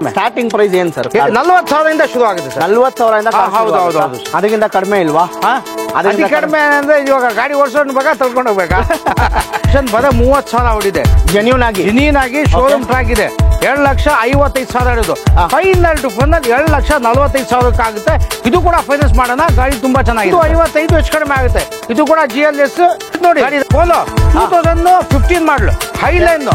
Starting price ಏನ್ sir? 40,000 ಶುರು ಆಗುತ್ತೆ ಸರ್. 40,000 ಹೌದು. ಅದಕ್ಕಿಂತ ಕಡಿಮೆ ಇಲ್ವಾ? ಅದಕ್ಕೆ ಕಡಿಮೆ ಅಂದ್ರೆ ಇವಾಗ ಗಾಡಿ ಓಡಿಸೋನ್ ಬೇಕಾ ತಳ್ಕೊಂಡು ಹೋಗ್ಬೇಕಾ? ಬರ 30,000 ಹೊಡಿದೆ. ಜೆನ್ಯೂನ್ ಆಗಿ ಶೋರೂಮ್ ಟ್ರ್ಯಾಕ್ ಇದೆ. 2,55,000 ಹೇಳೋದು. ಫೈನಲ್ ಟು ಫೈನಲ್ 2,45,000 ಆಗುತ್ತೆ. ಇದು ಕೂಡ ಫೈನಾನ್ಸ್ ಮಾಡೋಣ. ಗಾಡಿ ತುಂಬಾ ಚೆನ್ನಾಗಿದೆ. 55 ಹೆಚ್ಚು ಕಡಿಮೆ ಆಗುತ್ತೆ. ಇದು ಕೂಡ GLS ನೋಡಿ. ಪೋಲೋ 2015 ಮಾಡಲು ಹೈಲೈನ್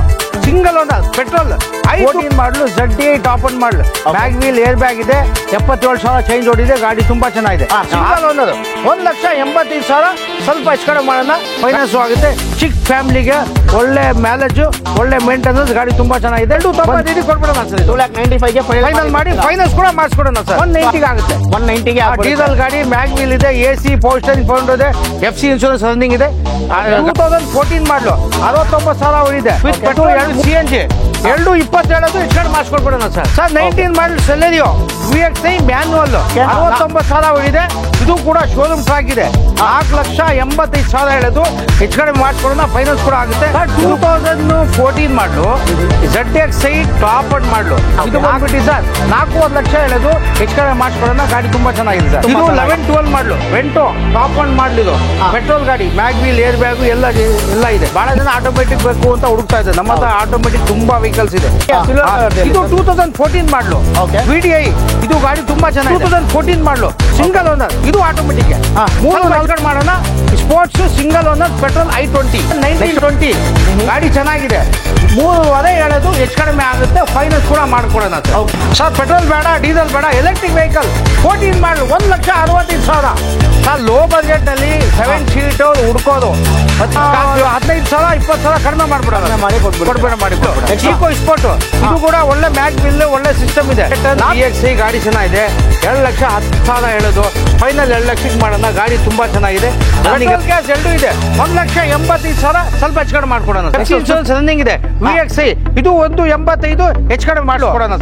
ಸಿಂಗಲ್ ಓನರ್ ಪೆಟ್ರೋಲ್ 14 ಮಾಡಲು ZD ಟಾಪ್ ಅಂಡ್ ಮಾಡಲು ಬ್ಯಾಗ್ ವೀಲ್ ಏರ್ ಬ್ಯಾಗ್ ಇದೆ. 77,000 ಚೇಂಜ್ ಓಡಿದೆ. ಗಾಡಿ ತುಂಬಾ ಚೆನ್ನಾಗಿದೆ. ಸಿಂಗಲ್ ಓನರ್ 1,85,000 ಸ್ವಲ್ಪ ಹೆಚ್ಚು ಕಡಿಮೆ ಮಾಡೋಣ. ಫೈನಾನ್ಸ್ ಆಗುತ್ತೆ. ಚಿಕ್ಕ ಫ್ಯಾಮಿಲಿಗೆ ಒಳ್ಳೆ ಮ್ಯಾಲೇಜ್ ಒಳ್ಳೆ ಮೇಂಟೆನೆನ್ಸ್. ಗಾಡಿ ತುಂಬಾ ಚೆನ್ನಾಗಿದೆ. 295 ಕೊಡ್ಬಿಡೋಣ ಸರ್. 295 ಫೈನಲ್ ಮಾಡಿ ಫೈನಾನ್ಸ್ ಕೂಡ ಮಾಡಿಸ್ಕೊಡೋಣ ಸರ್. 190 ಆಗುತ್ತೆ. 190 ಡೀಸೆಲ್ ಗಾಡಿ ಮ್ಯಾಗ್ ವೀಲ್ ಇದೆ. AC ಪವರ್ ಸ್ಟೇರಿಂಗ್ ಫೌಂಡ್ ಇದೆ. FC ಇನ್ಶೂರೆನ್ಸ್ ರನ್ನಿಂಗ್ ಇದೆ. 2014 ಮಾಡಲು 69,000 ಹೊಡಿದೆ. ವಿತ್ ಪೆಟ್ರೋಲ್ CNG 227 ಹೆಚ್ಚು ಕಡಿಮೆ ಮಾಡಿಸ್ಕೊಡ್ಬಿಡೋಣ ಸರ್. 19 ಮಾಡಲ್ ಸೆಲೆರಿಯೋ VXI ಮ್ಯಾನ್ಯುವಲ್ 69,000 ಹೊಡಿದೆ. ಇದು ಕೂಡ ಶೋರೂಮ್ ಟ್ರ್ಯಾಕ್ ಇದೆ. 4,85,000 ಹೇಳೋದು. ಹೆಚ್ಚು ಕಡಿಮೆ ಮಾಡಿಸ್ಕೊಡೋಣ. ಫೈನಾನ್ಸ್ ಕೂಡ ಆಗುತ್ತೆ. 2014 ಮಾಡಲು ZXI ಟಾಪ್ ಅಂಡ್ ಮಾಡಲು ಇದು ಬಂದ್ಬಿಟ್ಟು ಸರ್ 4.5 ಲಕ್ಷ ಹೇಳೋದು. ಹೆಚ್ಚು ಕಡಿಮೆ ಮಾಡಿಸ್ಕೊಡೋಣ. ಗಾಡಿ ತುಂಬಾ ಚೆನ್ನಾಗಿದೆ ಸರ್. ಇದು 11-12 ಮಾಡಲು ವೆಂಟೋ ಟಾಪ್ ಅಂಡ್ ಮಾಡಲ್. ಇದು ಪೆಟ್ರೋಲ್ ಗಾಡಿ ಮ್ಯಾಗ್ ವೀಲ್ ಏರ್ ಬ್ಯಾಗ್ ಎಲ್ಲ ಇದೆ. ಬಹಳ ಜನ ಆಟೋಮೆಟಿಕ್ ಬೇಕು ಅಂತ ಹುಡುಕ್ತಾ ಇದೆ. ನಮ್ಮ ಹತ್ರ ಆಟೋಮೆಟಿಕ್ ತುಂಬಾ ವೆಹಿಕಲ್ಸ್ ಇದೆ. ಇದು 2014 ಮಾಡಲು VDI. ಇದು ಗಾಡಿ ತುಂಬಾ ಚೆನ್ನಾಗಿದೆ. 2014 ಮಾಡಲು ಸಿಂಗಲ್ ಓನರ್. ಇದು ಆಟೋಮೆಟಿಕ್ 3 ಮಾಡೋಣ. Sports single owner petrol I20 1920 ಗಾಡಿ ಚೆನ್ನಾಗಿದೆ. 3.5 ಹೇಳೋದು. ಹೆಚ್ಚು ಕಡಿಮೆ ಆಗುತ್ತೆ. ಫೈನಾನ್ಸ್ ಕೂಡ ಮಾಡ್ಕೊಡೋಣ ಸರ್. ಪೆಟ್ರೋಲ್ ಬೇಡ ಡೀಸೆಲ್ ಬೇಡ. ಎಲೆಕ್ಟ್ರಿಕ್ ವೆಹಿಕಲ್ 14 ಮಾಡಲು 1,65,000 ಸರ್. ಲೋ ಬಜೆಟ್ ನಲ್ಲಿ 7 ಸೀಟ್ ಹುಡ್ಕೋದು 15,000 20,000 ಕಡಿಮೆ ಮಾಡ್ಬಿಡೋಣ. ಚೀಕೋ ಸ್ಪೋರ್ಟ್ ಇದು ಕೂಡ ಒಳ್ಳೆ ಮ್ಯಾಗ್ ಬಿಲ್ ಒಳ್ಳೆ ಸಿಸ್ಟಮ್ ಇದೆ. VXI ಗಾಡಿ ಚೆನ್ನಾಗಿದೆ. 2,10,000 ಹೇಳೋದು. ಫೈನಲ್ 2 ಲಕ್ಷಕ್ಕೆ ಮಾಡೋಣ. ಗಾಡಿ ತುಂಬಾ ಚೆನ್ನಾಗಿದೆ. ಗ್ಯಾಸ್ 2 ಇದೆ. 1,85,000 ಸ್ವಲ್ಪ ಹೆಚ್ಚು ಕಡಿಮೆ ಮಾಡ್ಕೊಡೋಣ. ಇನ್ಶೂರೆನ್ಸ್ ರನ್ನಿಂಗ್ ಇದೆ. VXI ಇದು 1,85 ಹೆಚ್ಚು ಕಡಿಮೆ ಮಾಡಿಕೊಡೋಣ.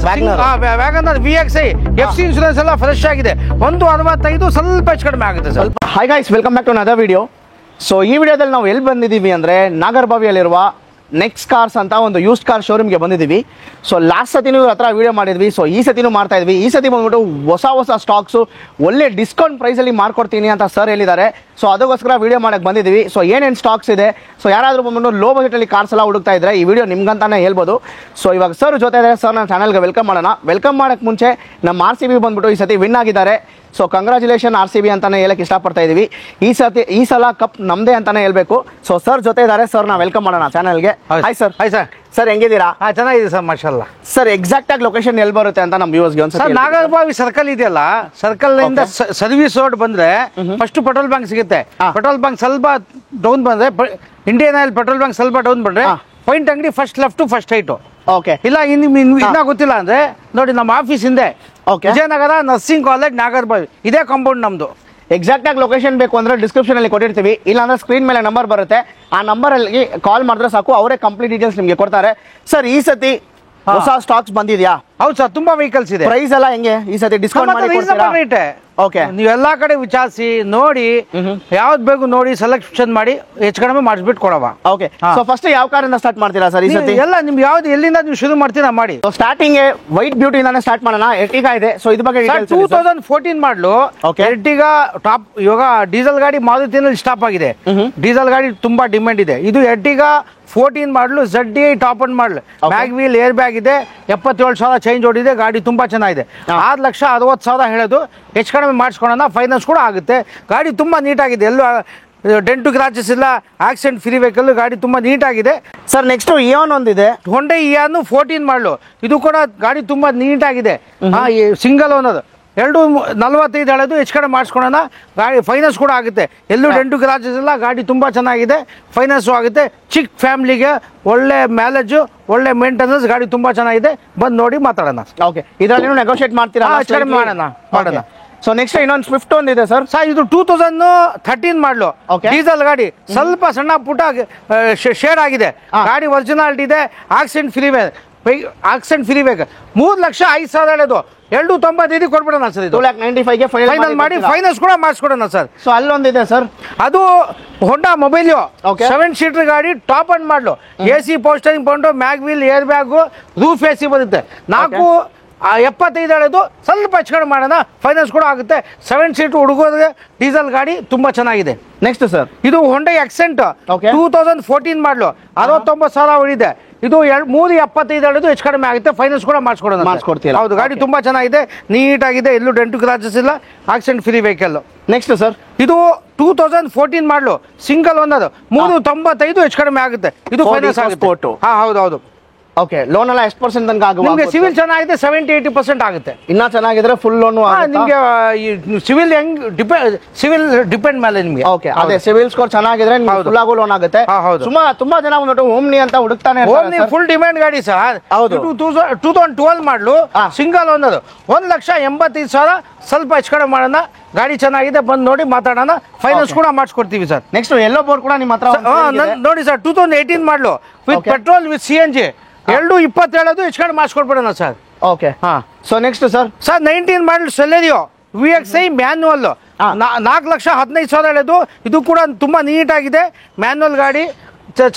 ವ್ಯಾಗನರ್ VXI FC ಇನ್ಶೂರೆನ್ಸ್ ಎಲ್ಲ ಫ್ರೆಶ್ ಆಗಿದೆ. 1,65 ಸ್ವಲ್ಪ ಹೆಚ್ಚು ಕಡಿಮೆ ಆಗುತ್ತೆ sir. Hi guys, welcome back to another video. So ಈ ವಿಡಿಯೋದಲ್ಲಿ ನಾವು ಎಲ್ಲಿ ಬಂದಿದ್ದೀವಿ ಅಂದರೆ ನಾಗರಬಾವಿಯಲ್ಲಿರುವ ನೆಕ್ಸ್ಟ್ ಕಾರ್ಸ್ ಅಂತ ಒಂದು ಯೂಸ್ಡ್ ಕಾರ್ ಶೋರೂಮ್ಗೆ ಬಂದಿದ್ದೀವಿ. ಸೊ ಲಾಸ್ಟ್ ಸತಿನೂ ಇವ್ರ ಹತ್ರ ವೀಡಿಯೋ ಮಾಡಿದ್ವಿ. ಸೊ ಈ ಸತಿನೂ ಮಾಡ್ತಾ ಇದ್ವಿ. ಈ ಸತಿ ಬಂದ್ಬಿಟ್ಟು ಹೊಸ ಸ್ಟಾಕ್ಸು ಒಳ್ಳೆ ಡಿಸ್ಕೌಂಟ್ ಪ್ರೈಸಲ್ಲಿ ಮಾಡ್ಕೊಡ್ತೀನಿ ಅಂತ ಸರ್ ಹೇಳಿದ್ದಾರೆ. ಸೊ ಅದಕ್ಕೋಸ್ಕರ ವೀಡಿಯೋ ಮಾಡೋಕ್ಕೆ ಬಂದಿದ್ದೀವಿ. ಸೊ ಏನೇನು ಸ್ಟಾಕ್ಸ್ ಇದೆ, ಸೊ ಯಾರಾದರೂ ಬಂದ್ಬಿಟ್ಟು ಲೋ ಬಜೆಟಲ್ಲಿ ಕಾರ್ಸ್ ಎಲ್ಲ ಹುಡುಕ್ತಾ ಇದ್ರೆ ಈ ವಿಡಿಯೋ ನಿಮ್ಗಂತಾನೆ ಹೇಳ್ಬೋದು. ಸೊ ಇವಾಗ ಸರ್ ಜೊತೆ ಇದ್ದಾರೆ. ಸರ್ ನನ್ನ ಚಾನಲ್ಗೆ ವೆಲ್ಕಮ್ ಮಾಡೋಣ. ವೆಲ್ಕಮ್ ಮಾಡೋಕ್ಕೆ ಮುಂಚೆ ನಮ್ಮ RCB ಬಂದ್ಬಿಟ್ಟು ಈ ಸತಿ ವಿನ್ ಆಗಿದ್ದಾರೆ. ಸೊ ಕಂಗ್ರ್ಯಾಚುಲೇಷನ್ RCB ಅಂತಾನೆ ಹೇಳಕ್ಕೆ ಇಷ್ಟಪಡ್ತಾ ಇದ್ದೀವಿ. ಈ ಸಲ ಕಪ್ ನಮ್ಮದೇ ಅಂತಾನೆ ಹೇಳ್ಬೇಕು. ಸೊ ಸರ್ ಜೊತೆ ಇದ್ದಾರೆ. ಸರ್ ನಾವು ವೆಲ್ಕಮ್ ಮಾಡೋಣ ಚಾನಲ್ಗೆ. Hi sir. Hi sir. Sir ಹೆಂಗಿದ್ದೀರಾ? ಚೆನ್ನಾಗಿದೆ ಸರ್, ಮಾಶಾಲ್ಲ. ಸರ್ ಎಕ್ಸಾಕ್ಟ್ ಆಗಿ ಲೊಕೇಶನ್ ಎಲ್ಲಿ ಬರುತ್ತೆ ಅಂತ ನಮ್ಮ ವ್ಯೂವರ್ಸ್ಗೆ ಒಂದು ನಾಗರಬಾವಿ ಸರ್ಕಲ್ ಇದೆಯಲ್ಲ, ಸರ್ಕಲ್ ಇಂದ ಸರ್ವಿಸ್ ರೋಡ್ ಬಂದ್ರೆ ಫಸ್ಟ್ ಪೆಟ್ರೋಲ್ ಬಂಕ್ ಸಿಗುತ್ತೆ. ಪೆಟ್ರೋಲ್ ಬಂಕ್ ಸ್ವಲ್ಪ ಡೌನ್ ಬಂದ್ರೆ ಇಂಡಿಯನ್ ಆಯಿಲ್ ಪೆಟ್ರೋಲ್ ಬಂಕ್ ಸ್ವಲ್ಪ ಡೌನ್ ಬಂದ್ರೆ ಪಾಯಿಂಟ್ ಅಂಗಡಿ first left first right. Okay. ಇಲ್ಲ ಇನ್ನ ಗೊತ್ತಿಲ್ಲ ಅಂದ್ರೆ ನೋಡಿ ನಮ್ಮ ಆಫೀಸ್ ಹಿಂದೆ ವಿಜಯನಗರ ನರ್ಸಿಂಗ್ ಕಾಲೇಜ್ ನಾಗರಬಾವಿ ಇದೇ ಕಾಂಪೌಂಡ್ ನಮ್ದು. ಎಕ್ಸಾಕ್ಟ್ ಆಗಿ ಲೊಕೇಶನ್ ಬೇಕು ಅಂದ್ರೆ ಡಿಸ್ಕ್ರಿಪ್ಷನ್ ಅಲ್ಲಿ ಕೊಟ್ಟಿರ್ತೀವಿ. ಇಲ್ಲಾಂದ್ರೆ ಸ್ಕ್ರೀನ್ ಮೇಲೆ ನಂಬರ್ ಬರುತ್ತೆ. ಆ ನಂಬರ್ ಅಲ್ಲಿ ಕಾಲ್ ಮಾಡಿದ್ರೆ ಸಾಕು, ಅವರೇ ಕಂಪ್ಲೀಟ್ ಡೀಟೇಲ್ಸ್ ನಿಮಗೆ ಕೊಡ್ತಾರೆ. ಸರ್ ಈ ಸತಿ ಹೊಸ ಸ್ಟಾಕ್ಸ್ ಬಂದಿದ್ಯಾ? ಹೌದು ಸರ್, ತುಂಬಾ ವೆಹಿಕಲ್ಸ್ ಇದೆ. ಪ್ರೈಸ್ ಎಲ್ಲ ಹೆಂಗೆ ಈ ಸತಿ ಡಿಸ್ಕೌಂಟ್ ಮಾಡಿ? ಓಕೆ, ನೀವು ಎಲ್ಲಾ ಕಡೆ ವಿಚಾರಿಸಿ ನೋಡಿ ಯಾವ್ದು ಬೇಕು ನೋಡಿ ಸೆಲೆಕ್ಷನ್ ಮಾಡಿ ಹೆಚ್ಚು ಕಡಿಮೆ ಮಾಡಿಸ್ಬಿಟ್ಟು ಕೊಡವ. ಓಕೆ. ಸೊ ಫಸ್ಟ್ ಯಾವ ಕಾರಿಂದ ಸ್ಟಾರ್ಟ್ ಮಾಡ್ತೀರಾ ಸರ್ ಈ ಸತಿ? ಎಲ್ಲ ನಿಮ್ಗೆ ಯಾವ್ದು ಎಲ್ಲಿಂದ ನೀವು ಶುರು ಮಾಡ್ತೀರಾ ಮಾಡಿ. ಸ್ಟಾರ್ಟಿಂಗ್ ವೈಟ್ ಬ್ಯೂಟಿ ಇಂದಾನೆ ಸ್ಟಾರ್ಟ್ ಮಾಡೋಣ. ಎರ್ಟಿಗಾ ಇದೆ. ಸೊ ಇದ್ರ ಬಗ್ಗೆ 2014 ಮಾಡಲು ಎರ್ಟಿಗಾ ಟಾಪ್. ಇವಾಗ ಡೀಸೆಲ್ ಗಾಡಿ ಮಾರುತಿನಲ್ಲಿ ಸ್ಟಾಪ್ ಆಗಿದೆ. ಡೀಸೆಲ್ ಗಾಡಿ ತುಂಬಾ ಡಿಮ್ಯಾಂಡ್ ಇದೆ. ಇದು ಎರ್ಟಿಗಾ 14 ಮಾಡಲು ZD top and model mag wheel air bag ಇದೆ. 77,000 ಚೇಂಜ್ ಓಡಿದೆ. ಗಾಡಿ ತುಂಬಾ ಚೆನ್ನಾಗಿದೆ. 6,60,000 ಹೇಳೋದು. ಹೆಚ್ಚು ಕಡಿಮೆ ಮಾಡಿಸ್ಕೊಳ್ಳೋಣ. ಫೈನಾನ್ಸ್ ಕೂಡ ಆಗುತ್ತೆ. ಗಾಡಿ ತುಂಬಾ ನೀಟಾಗಿದೆ. ಎಲ್ಲೂ ಡೆಂಟು ಕ್ರಾಚಸ್ ಇಲ್ಲ. Accident free vehicle. ಗಾಡಿ ತುಂಬಾ ನೀಟಾಗಿದೆ ಸರ್. ನೆಕ್ಸ್ಟ್ ಇಯಾನ್ ಒಂದಿದೆ. ಹೊಂಡೈ ಇಯಾನ್ 14 ಮಾಡಲು. ಇದು ಕೂಡ ಗಾಡಿ ತುಂಬಾ ನೀಟಾಗಿದೆ. Single owner. 2,45 ಹೇಳೋದು. ಹೆಚ್ಚು ಕಡೆ ಮಾಡಿಸ್ಕೊಳ್ಳೋಣ. ಗಾಡಿ ಫೈನಾನ್ಸ್ ಕೂಡ ಆಗುತ್ತೆ. ಎಲ್ಲೂ ಡೆಂಟು ಕ್ರಾಚಸ್ ಇಲ್ಲ. ಗಾಡಿ ತುಂಬಾ ಚೆನ್ನಾಗಿದೆ. ಫೈನಾನ್ಸು ಆಗುತ್ತೆ. ಚಿಕ್ಕ ಫ್ಯಾಮಿಲಿಗೆ ಒಳ್ಳೆ ಮ್ಯಾಲೇಜ್ ಒಳ್ಳೆ ಮೇಂಟೆನೆನ್ಸ್. ಗಾಡಿ ತುಂಬಾ ಚೆನ್ನಾಗಿದೆ. ಬಂದು ನೋಡಿ ಮಾತಾಡೋಣ. ಓಕೆ. ಇದರಲ್ಲಿ ನೆಗೋಷಿಯೇಟ್ ಮಾಡ್ತೀರಾ? ಮಾಡೋಣ. ಸೊ ನೆಕ್ಸ್ಟ್ ಇನ್ನೊಂದು ಸ್ವಿಫ್ಟ್ ಒಂದಿದೆ ಸರ್. ಇದು 2013 ಮಾಡಲು ಡೀಸೆಲ್ ಗಾಡಿ. ಸ್ವಲ್ಪ ಸಣ್ಣ ಪುಟ್ಟ ಶೇರ್ ಆಗಿದೆ. ಗಾಡಿ ಒರಿಜಿನಾಲಿಟಿ ಇದೆ. ಆಕ್ಸಿಡೆಂಟ್ ಫ್ರೀ ಬೇಕು. 3,05,000 ಹೇಳೋದು. 2,95 ಕೊಡ್ಬಿಡೋಣ ಸರ್. ಇದು 2,95 ಫೈನಲ್ ಮಾಡಿ ಫೈನಾನ್ಸ್ ಕೂಡ ಮಾಡಿಸ್ಕೊಡೋಣ ಸರ್. ಸೊ ಅಲ್ಲೊಂದಿದೆ ಸರ್. ಅದು ಹೊಂಡಾ ಮೊಬೈಲಿಯೋ 7 ಸೀಟರ್ ಗಾಡಿ ಟಾಪ್ ಅಂಡ್ ಮಾಡಲು. AC ಪವರ್ ಸ್ಟೇರಿಂಗ್ ಪೌಂಡು mag wheel air bag roof AC ಬರುತ್ತೆ. 4 75 ಹೇಳೋದು, ಸ್ವಲ್ಪ ಹೆಚ್ಚು ಕಡಿಮೆ ಮಾಡೋಣ, ಫೈನಾನ್ಸ್ ಕೂಡ ಆಗುತ್ತೆ. 7 ಸೀಟ್ ಹುಡುಗರಿಗೆ ಡೀಸೆಲ್ ಗಾಡಿ ತುಂಬಾ ಚೆನ್ನಾಗಿದೆ. ನೆಕ್ಸ್ಟ್ ಸರ್, ಇದು ಹೊಂಡೈ ಆಕ್ಸೆಂಟ್ Okay. 2014 ಮಾಡಲು 69,000 ಹೊಡಿದೆ. ಇದು 375 ಹೇಳೋದು, ಹೆಚ್ಚು ಕಡಿಮೆ ಆಗುತ್ತೆ, ಫೈನಾನ್ಸ್ ಕೂಡ ಮಾಡಿಸ್ಕೊಡ್ತೀರಾ? ಹೌದು, ಗಾಡಿ ತುಂಬಾ ಚೆನ್ನಾಗಿದೆ, ನೀಟ್ ಆಗಿದೆ, ಎಲ್ಲೂ ಡೆಂಟು ಕ್ರಾಚಸ್ ಇಲ್ಲ, accident free vehicle. Next sir, ಇದು 2014 ಮಾಡಲು ಸಿಂಗಲ್ ಒಂದದು 395 ಹೆಚ್ಚು ಕಡಿಮೆ ಆಗುತ್ತೆ. ಇದು ಫೈನಾನ್ಸ್ ಆಗುತ್ತೆ. ಹೌದು. ಓಕೆ, ಲೋನ್ ಎಲ್ಲ ಎಷ್ಟು ಪರ್ಸೆಂಟ್ ತನಕ ನಿಮಗೆ ಸಿವಿಲ್ ಚೆನ್ನಾಗಿದೆ, 70-80% ಆಗುತ್ತೆ. ಇನ್ನ ಚೆನ್ನಾಗಿದ್ರೆ ಫುಲ್ ಲೋನ್ ನಿಮಗೆ ಸಿವಿಲ್ ಸಿವಿಲ್ ಡಿಪೆಂಡ್ ಮೇಲೆ ನಿಮಗೆ. ಓಕೆ, ಅದೇ ಸಿವಿಲ್ ಸ್ಕೋರ್ ಚೆನ್ನಾಗಿದ್ರೆ ಫುಲ್ ಆಗೋ ಲೋನ್ ಆಗುತ್ತೆ. ಹೌದು. ತುಂಬಾ ಜನ ಬಂದ್ಬಿಟ್ಟು ಓಮ್ನಿ ಅಂತ ಹುಡುಕ್ತಾನೆ ಫುಲ್ ಡಿಮ್ಯಾಂಡ್ ಗಾಡಿ ಸರ್. ಹೌದು. 2012 ಮಾಡಲು ಸಿಂಗಲ್ ಒಂದದು 1,85,000, ಸ್ವಲ್ಪ ಹೆಚ್ಚು ಕಡಿಮೆ ಮಾಡೋಣ, ಗಾಡಿ ಚೆನ್ನಾಗಿದೆ, ಬಂದು ನೋಡಿ ಮಾತಾಡೋಣ, ಫೈನಾನ್ಸ್ ಕೂಡ ಮಾಡಿಸ್ಕೊಡ್ತೀವಿ ಸರ್. ನೆಕ್ಸ್ಟ್ ಎಲ್ಲೋ ಬೋರ್ಡ್ ಕೂಡ ನಿಮ್ಮ ಹತ್ರ ನೋಡಿ ಸರ್, 2018 ಮಾಡಲು ವಿತ್ ಪೆಟ್ರೋಲ್ ವಿತ್ CNG 220 ಹೇಳೋದು, ಹೆಚ್ಚು ಕಡಿಮೆ ಮಾಡಿಸ್ಕೊಡ್ಬಿಡೋಣ sir. Okay, so next sir 19 ಮಾಡಲು ಸೆಲೆರಿಯೋ VXI ಮ್ಯಾನ್ಯುವಲ್ 4,15,000 ಹೇಳೋದು, ಇದು ಕೂಡ ತುಂಬಾ ನೀಟ್ ಆಗಿದೆ, ಮ್ಯಾನ್ಯುವಲ್ ಗಾಡಿ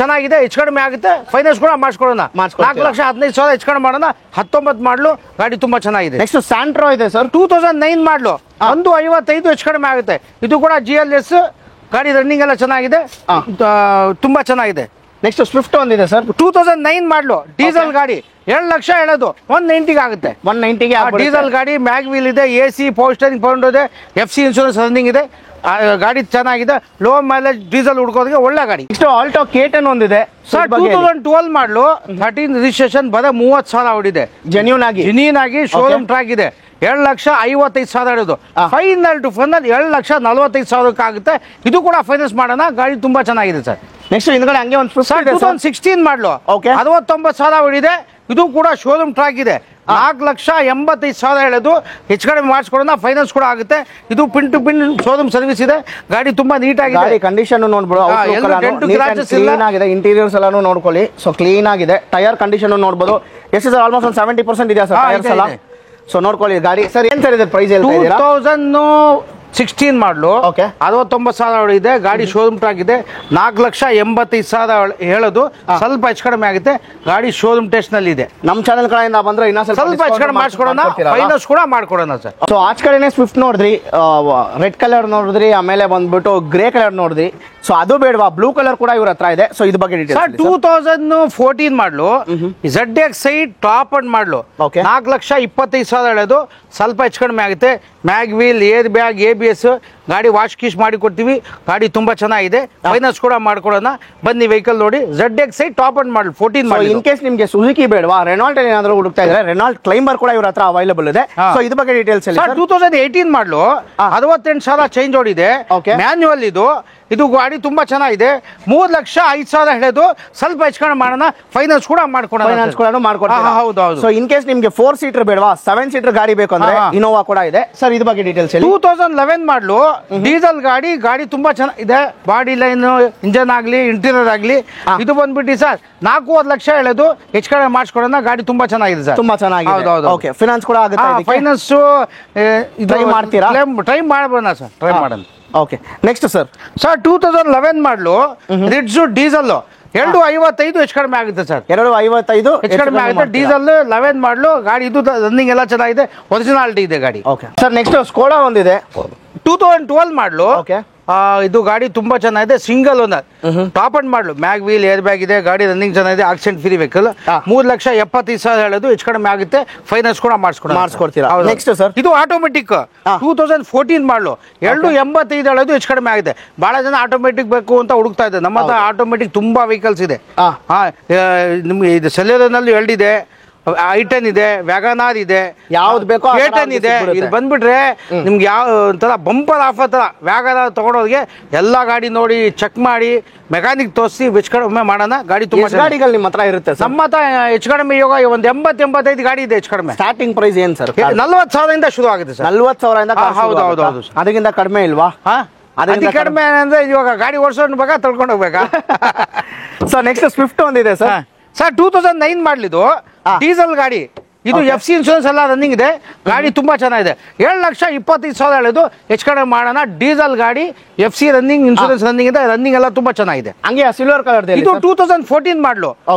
ಚೆನ್ನಾಗಿದೆ, ಹೆಚ್ಚು ಕಡಿಮೆ ಆಗುತ್ತೆ, ಫೈನಾನ್ಸ್ ಕೂಡ ಮಾಡಿಸ್ಕೊಡೋಣ. 4,15,000 ಹೆಚ್ಚು ಕಡಿಮೆ ಮಾಡೋಣ. 19 ಮಾಡಲು ಗಾಡಿ ತುಂಬಾ ಚೆನ್ನಾಗಿದೆ. ನೆಕ್ಸ್ಟ್ ಸ್ಯಾಂಟ್ರೋ ಇದೆ ಸರ್, 2009 ಮಾಡಲು 155 ಹೆಚ್ಚು ಕಡಿಮೆ ಆಗುತ್ತೆ. ಇದು ಕೂಡ GLS ಗಾಡಿ, ರನ್ನಿಂಗ್ ಎಲ್ಲ ಚೆನ್ನಾಗಿದೆ, ತುಂಬಾ ಚೆನ್ನಾಗಿದೆ. ನೆಕ್ಸ್ಟ್ ಸ್ವಿಫ್ಟ್ ಒಂದಿದೆ ಸರ್, 2009 ಮಾಡಲು ಡೀಸೆಲ್ ಗಾಡಿ 2 ಲಕ್ಷ ಹೇಳೋದು 190 ಆಗುತ್ತೆ. 190ಗೆ ಡೀಸೆಲ್ ಗಾಡಿ, ಮ್ಯಾಗ್ ವೀಲ್ ಇದೆ, AC ಪವರ್ ಸ್ಟೇರಿಂಗ್ ಪೌಂಡ್ ಇದೆ, FC ಇನ್ಶೂರೆನ್ಸ್ ರನ್ನಿಂಗ್ ಇದೆ, ಗಾಡಿ ಚೆನ್ನಾಗಿದೆ, ಲೋ ಮೈಲೇಜ್ ಡೀಸೆಲ್ ಹುಡ್ಕೋದಕ್ಕೆ ಒಳ್ಳೆ ಗಾಡಿ. ನೆಕ್ಸ್ಟ್ ಆಲ್ಟೋ K10 ಒಂದಿದೆ ಸರ್, 2012 ಮಾಡಲು 13 ರಿಜಿಸ್ಟ್ರೇಷನ್, ಬರೀ 30,000 ಹೊಡಿದೆ, ಜೆನ್ಯೂನ್ ಆಗಿ ಶೋರೂಮ್ ಟ್ರ್ಯಾಕ್ ಇದೆ, 2,55,000 ಹೇಳೋದು, ಫೈನಲ್ ಟು ಫೈನಲ್ 2,45,000 ಆಗುತ್ತೆ. ಇದು ಕೂಡ ಫೈನಾನ್ಸ್ ಮಾಡೋಣ, ಗಾಡಿ ತುಂಬಾ ಚೆನ್ನಾಗಿದೆ ಸರ್. ನೆಕ್ಸ್ಟ್ ಹಿಂದ್ಗಡೆ ಹಂಗೆ ಒಂದು 2016 ಮಾಡಲು 69,000 ಹೊಡಿದೆ, ಇದು ಕೂಡ ಶೋರೂಮ್ ಟ್ರ್ಯಾಕ್ ಇದೆ, 4,85,000 ಹೇಳೋದು, ಹೆಚ್ಚು ಕಡಿಮೆ ಮಾಡಿಸ್ಕೊಡೋಣ, ಫೈನಾನ್ಸ್ ಕೂಡ ಆಗುತ್ತೆ. ಇದು pin to pin showroom service ಇದೆ, ಗಾಡಿ ತುಂಬಾ ನೀಟ್ ಆಗಿದೆ, ಕಂಡೀಷನ್ ನೋಡ್ಬೋದು, ಕ್ಲೀನ್ ಆಗಿದೆ, ಇಂಟೀರಿಯರ್ಸ್ ಎಲ್ಲಾನು ನೋಡ್ಕೊಳ್ಳಿ. ಸೊ ಕ್ಲೀನ್ ಆಗಿದೆ, ಟೈರ್ ಕಂಡೀಷನ್ ನೋಡ್ಬೋದು. ಎಷ್ಟು ಸರ್? ಆಲ್ಮೋಸ್ಟ್ ಒಂದು 70% ಇದೆಯಾ ಸರ್ ಟೈರ್ಸ್ ಎಲ್ಲ? ಸೊ ನೋಡ್ಕೊಳ್ಳಿ ಗಾಡಿ. ಸರ್ ಏನ್ ಸರ್ ಇದೆ ಪ್ರೈಸ್? 2016 ಮಾಡಲು 69,000 ಇದೆ, ಗಾಡಿ ಶೋರೂಮ್ ಟ್ರ್ಯಾಕ್ ಇದೆ, 4,85,000 ಹೇಳೋದು, ಸ್ವಲ್ಪ ಹೆಚ್ಚು ಕಡಿಮೆ ಆಗುತ್ತೆ, ಗಾಡಿ ಶೋರೂಮ್ ಟೆಸ್ಟ್ ನಲ್ಲಿ ಇದೆ. ನಮ್ಮ ಚಾನಲ್ ಕಡೆಯಿಂದ ಬಂದ್ರೆ ಇನ್ನೂ ಸ್ವಲ್ಪ ಹೆಚ್ಚು ಕಡಿಮೆ ಮಾಡಿಸ್ಕೊಡೋಣ, ಫೈನಾನ್ಸ್ ಕೂಡ ಮಾಡ್ಕೊಡೋಣ ಸರ್. ಸೊ ಆಚ ಕಡೆನೇ ಸ್ವಿಫ್ಟ್ ನೋಡಿದ್ರಿ, ರೆಡ್ ಕಲರ್ ನೋಡಿದ್ರಿ, ಆಮೇಲೆ ಬಂದ್ಬಿಟ್ಟು ಗ್ರೇ ಕಲರ್ ನೋಡಿದ್ರಿ. ಸೊ ಅದು ಬೇಡವಾ? ಬ್ಲೂ ಕಲರ್ ಕೂಡ ಇವ್ರ ಹತ್ರ ಇದೆ. ಸೊ ಇದ್ರ ಬಗ್ಗೆ ಡೀಟೇಲ್ಸ್. 2014 ಮಾಡಲು ZXi ಟಾಪ್ ಅಂಡ್ ಮಾಡಲು 4,25,000 ಹೇಳೋದು, ಸ್ವಲ್ಪ ಹೆಚ್ಚು ಕಡಿಮೆ ಆಗುತ್ತೆ, ಮ್ಯಾಗ್ ವೀಲ್, ಏರ್ ಬ್ಯಾಗ್, ABS ಗಾಡಿ ವಾಶ್ ಕೀಶ್ ಮಾಡಿ ಕೊಡ್ತೀವಿ, ಗಾಡಿ ತುಂಬಾ ಚೆನ್ನಾಗಿದೆ, ಫೈನಾನ್ಸ್ ಕೂಡ ಮಾಡ್ಕೊಡೋಣ, ಬನ್ನಿ ವೆಹಿಕಲ್ ನೋಡಿ. ZXi top and model 14 model. In case ನಿಮಗೆ ಸುಜುಕಿ ಬೇಡವಾ, ರೆನಾಲ್ಟ್ ಏನಾದರೂ ಹುಡುಕ್ತಾ ಇದ್ರೆ ರೆನಾಲ್ಟ್ ಕ್ಲೈಂಬರ್ ಕೂಡ ಇವ್ರ ಹತ್ರ ಅವೈಲೇಬಲ್ ಇದೆ. ಸೊ ಇದ್ರ ಬಗ್ಗೆ ಡೀಟೇಲ್ಸ್ ಹೇಳಿ. 2018 ಮಾಡಲು 68,000 ಚೇಂಜ್ ಓಡಿದೆ, ಮ್ಯಾನ್ಯುವಲ್ ಇದು ಗಾಡಿ ತುಂಬಾ ಚೆನ್ನಾಗಿದೆ, 3,05,000 ಹೇಳೋದು, ಸ್ವಲ್ಪ ಹೆಚ್ಚು ಕಡಿಮೆ ಮಾಡೋಣ, ಫೈನಾನ್ಸ್ ಕೂಡ ಮಾಡ್ಕೊಡೋಣ. ಹೌದು. ಸೊ ಇನ್ ಕೇಸ್ ನಿಮ್ಗೆ 4 ಸೀಟರ್ ಬೇಡವಾ, 7 ಸೀಟರ್ ಗಾಡಿ ಬೇಕು ಅಂದ್ರೆ ಇನೋವಾ ಕೂಡ ಇದೆ. ಸರ್ ಇದ್ರ ಬಗ್ಗೆ ಡೀಟೇಲ್ಸ್ ಹೇಳಿ. 2011 ಮಾಡಲು ಡೀಸೆಲ್ ಗಾಡಿ ತುಂಬಾ ಚೆನ್ನಾಗಿದೆ, ಬಾಡಿ ಲೈನ್, ಇಂಜನ್ ಆಗ್ಲಿ, ಇಂಟೀರಿಯರ್ ಆಗ್ಲಿ, ಇದು ಬಂದ್ಬಿಟ್ಟು ಸರ್ 4.5 ಲಕ್ಷ ಹೇಳೋದು, ಹೆಚ್ಚು ಕಡಿಮೆ ಮಾಡಿಸ್ಕೊಡೋಣ, ಗಾಡಿ ತುಂಬಾ ಚೆನ್ನಾಗಿದೆ ಸರ್, ತುಂಬಾ ಚೆನ್ನಾಗಿದೆ. ಓಕೆ, ಫೈನಾನ್ಸ್ ಕೂಡ ಆಗುತ್ತೆ. ಫೈನಾನ್ಸ್ ಟ್ರೈ ಮಾಡ್ತೀರಾ? ಟ್ರೈ ಮಾಡೋಣ ಸರ್, ಟ್ರೈ ಮಾಡೋಣ. ಓಕೆ, ನೆಕ್ಸ್ಟ್ ಸರ್ 2011 ಮಾಡಲು ರಿಡ್ಜು ಡೀಸೆಲ್ 255 ಹೆಚ್ಚು ಕಡಿಮೆ ಆಗುತ್ತೆ ಸರ್, 255 ಹೆಚ್ಚು ಕಡಿಮೆ ಆಗುತ್ತೆ. ಡೀಸೆಲ್ 11 ಮಾಡಲು ಗಾಡಿ, ಇದು ರನ್ನಿಂಗ್ ಎಲ್ಲ ಚೆನ್ನಾಗಿದೆ, ಒರಿಜಿನಾಲಿಟಿ ಇದೆ ಗಾಡಿ. ಓಕೆ ಸರ್, ನೆಕ್ಸ್ಟ್ ಸ್ಕೋಡಾ ಒಂದಿದೆ, 2012 ಮಾಡಲು. ಇದು ಗಾಡಿ ತುಂಬಾ ಚೆನ್ನಾಗಿದೆ, ಸಿಂಗಲ್ ಓನರ್, ಟಾಪ್ ಅಂಡ್ ಮಾಡಲು, ಮ್ಯಾಗ್ ವೀಲ್, ಏರ್ ಬ್ಯಾಗ್ ಇದೆ, ಗಾಡಿ ರನ್ನಿಂಗ್ ಚೆನ್ನಾಗಿದೆ, ಆಕ್ಸಿಡೆಂಟ್ ಫ್ರೀ ವೆಹಿಕಲ್, 3,75,000 ಹೇಳೋದು, ಹೆಚ್ಚು ಕಡಿಮೆ ಆಗುತ್ತೆ, ಫೈನಾನ್ಸ್ ಕೂಡ ಮಾಡಿಸ್ಕೊಡ್ತೀರಾ? ನೆಕ್ಸ್ಟ್ ಸರ್, ಇದು ಆಟೋಮೆಟಿಕ್ 2014 ಮಾಡಲು 285 ಹೇಳೋದು, ಹೆಚ್ಚು ಕಡಿಮೆ ಆಗಿದೆ. ಬಹಳ ಜನ ಆಟೋಮೆಟಿಕ್ ಬೇಕು ಅಂತ ಹುಡುಕ್ತಾ ಇದೆ, ನಮ್ಮ ಹತ್ರ ಆಟೋಮೆಟಿಕ್ ತುಂಬಾ ವೆಹಿಕಲ್ಸ್ ಇದೆ. ನಿಮ್ಗೆ ಇದು ಸೆಲೆರಿಯೋನಲ್ಲಿ 2 ಇದೆ, I10 ಇದೆ, ವ್ಯಾಗನಾರ್ ಇದೆ, ಯಾವ್ದು ಬೇಕೋ K10 ಇದೆ. ಇಲ್ಲಿ ಬಂದ್ಬಿಟ್ರೆ ನಿಮ್ಗೆ ಯಾವ ತರ ಬಂಪರ್ ಆಫರ್ ತರ ವ್ಯಾಗನಾರ್ ತಗೊಂಡೋರಿಗೆ ಎಲ್ಲಾ ಗಾಡಿ ನೋಡಿ ಚೆಕ್ ಮಾಡಿ ಮೆಕ್ಯಾನಿಕ್ ತೋರಿಸಿ ಹೆಚ್ಚು ಕಡಿಮೆ ಮಾಡೋಣ. ಗಾಡಿ ತುಂಬಾ ಗಾಡಿಗಳು ನಿಮ್ಮ ಹತ್ರ ಇರುತ್ತೆ ನಮ್ಮ ಹತ್ರ ಹೆಚ್ಚು ಕಡಿಮೆ ಇವಾಗ ಒಂದು 80-85 ಗಾಡಿ ಇದೆ ಹೆಚ್ಚು ಕಡಿಮೆ. ಸ್ಟಾರ್ಟಿಂಗ್ ಪ್ರೈಸ್ ಏನ್ ಸರ್? 40,000 ಶುರು ಆಗುತ್ತೆ ಸರ್. 40,000 ಹೌದು. ಅದಕ್ಕಿಂತ ಕಡಿಮೆ ಇಲ್ವಾ? ಅತಿ ಕಡಿಮೆ ಅಂದ್ರೆ ಇವಾಗ ಗಾಡಿ ಓಡಿಸೋಣ ಬೇಕಾ, ತಳ್ಕೊಂಡು ಹೋಗ್ಬೇಕಾ? ಸೊ ನೆಕ್ಸ್ಟ್ ಸ್ವಿಫ್ಟ್ ಒಂದಿದೆ ಸರ್. 2009 ಮಾಡಲಿದ್ದು ಡೀಸೆಲ್ ಗಾಡಿ, ಇದು FC ಇನ್ಶೂರೆನ್ಸ್ ಎಲ್ಲ ರನ್ನಿಂಗ್ ಇದೆ, ಗಾಡಿ ತುಂಬಾ ಚೆನ್ನಾಗಿದೆ, 7,25,000 ಹೇಳೋದು, ಹೆಚ್ಚು ಕಡಿಮೆ ಮಾಡೋಣ. ಡೀಸೆಲ್ ಗಾಡಿ, FC ರನ್ನಿಂಗ್, ಇನ್ಶೂರೆನ್ಸ್ ರನ್ನಿಂಗ್ ಇದೆ, ರನ್ನಿಂಗ್ ಎಲ್ಲ ತುಂಬಾ ಚೆನ್ನಾಗಿದೆ. ಹಂಗೆ ಸಿಲ್ವರ್ ಕಲರ್ ಇದು 2014 ಮಾಡಲು